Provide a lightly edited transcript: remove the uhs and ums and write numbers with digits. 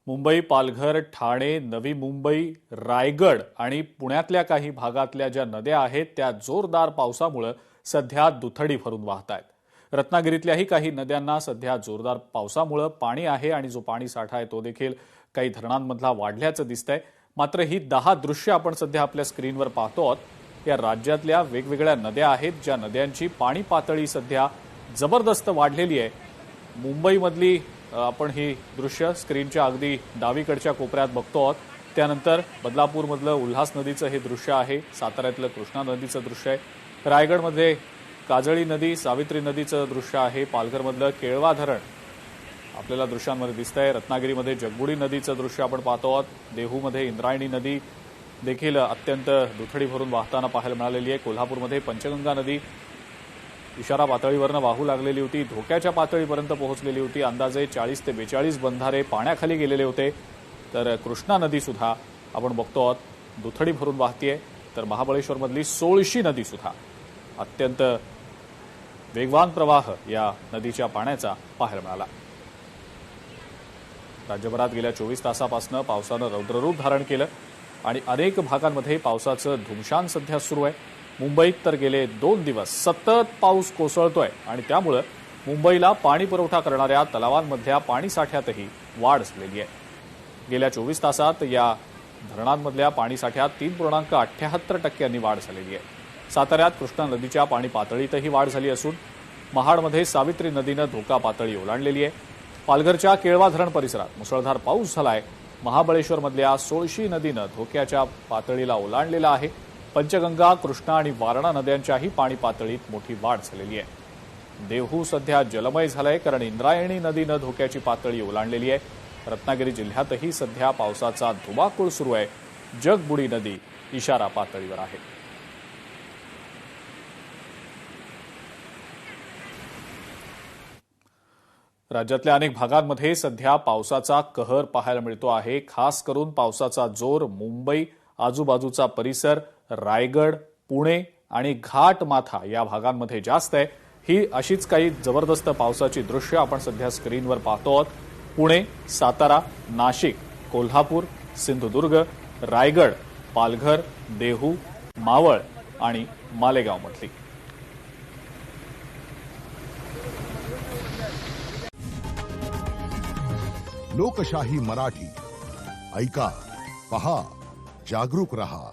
मुंबई, पालघर, ठाणे, नवी मुंबई, रायगड आणि पुण्यातल्या काही भागातल्या ज्या नद्या आहेत त्या जोरदार पावसामुळे सध्या दुथडी भरून वाहत आहेत. रत्नागिरीतल्याही काही नद्यांना सध्या जोरदार पावसामुळे पाणी आहे आणि जो पाणी साठा आहे तो देखील काही धरणांमधला वाढल्याचं दिसतंय. मात्र ही 10 दृश्य आपण सध्या आपल्या स्क्रीनवर पाहतो आहोत. या राज्यातल्या वेगवेगळ्या नद्या आहेत ज्या नद्यांची पाणी पातळी सध्या जबरदस्त वाढलेली आहे. मुंबईमधली आपण ही दृश्य स्क्रीनच्या अगदी डावीकडच्या कोपऱ्यात बघतो आहोत. त्यानंतर बदलापूरमधलं उल्हास नदीचं हे दृश्य आहे. साताऱ्यातलं कृष्णा नदीचं दृश्य आहे. रायगडमध्ये काजळी नदी, सावित्री नदीचं दृश्य आहे. पालघरमधलं केळवा धरण आपल्याला दृश्यांमध्ये दिसतंय. रत्नागिरीमध्ये जगबुडी नदीचं दृश्य आपण पाहतो आहोत. देहूमध्ये इंद्रायणी नदी देखील अत्यंत दुथडी भरून वाहताना पाहायला मिळालेली आहे. कोल्हापूरमध्ये पंचगंगा नदी इशारा पातळीवरनं वाहू लागलेली होती. धोक्याच्या पातळीपर्यंत पोहोचलेली होती. अंदाजे 40 ते 42 बंधारे पाण्याखाली गेलेले होते. तर कृष्णा नदी सुद्धा आपण बघतो आहोत दुथडी भरून वाहतीये. तर महाबळेश्वरमधली सोळशी नदी सुद्धा अत्यंत वेगवान प्रवाह या नदीच्या पाण्याचा पाहायला मिळाला. राज्यभरात गेल्या 24 तासापासून पावसानं रौद्ररूप धारण केलं आणि अनेक भागांमध्ये पावसाचं धुमशान सध्या सुरू आहे. मुंबईत तर गेले 2 दिवस सतत पाऊस कोसळतोय आणि त्यामुळे मुंबईला पाणी पुरवठा करणाऱ्या तलावांमधल्या पाणीसाठ्यातही वाढ झालेली आहे. गेल्या 24 तासात या धरणांमधल्या पाणीसाठ्यात 3.78% वाढ झालेली आहे. साताऱ्यात कृष्णा नदीच्या पाणी पातळीतही वाढ झाली असून महाडमध्ये सावित्री नदीनं धोका पातळी ओलांडलेली आहे. पालघरच्या केळवा धरण परिसरात मुसळधार पाऊस झालाय. महाबळेश्वरमधल्या सोळशी नदीनं धोक्याच्या पातळीला ओलांडलेला आहे. पंचगंगा, कृष्णा आणि वारणा नद्यांच्याही पाणी पातळीत मोठी वाढ झालेली आहे. देहू सध्या जलमय झालंय कारण इंद्रायणी नदीनं धोक्याची पातळी ओलांडलेली आहे. रत्नागिरी जिल्ह्यातही सध्या पावसाचा धुमाकूळ सुरू आहे. जगबुडी नदी इशारा पातळीवर आहे. राज्यातल्या अनेक भागांमध्ये सध्या पावसाचा कहर पाहायला मिळतो आहे. खास करून पावसाचा जोर मुंबई, आजूबाजूचा परिसर, रायगड, पुणे आणि घाटमाथा या भागांमध्ये जास्त आहे. ही अशीच काही जबरदस्त पावसाची दृश्य आपण सध्या स्क्रीनवर पाहतो आहोत. पुणे, सातारा, नाशिक, कोल्हापूर, सिंधुदुर्ग, रायगड, पालघर, देहू, मावळ आणि मालेगावमधली. लोकशाही मराठी ऐका, पहा, जागरूक रहा.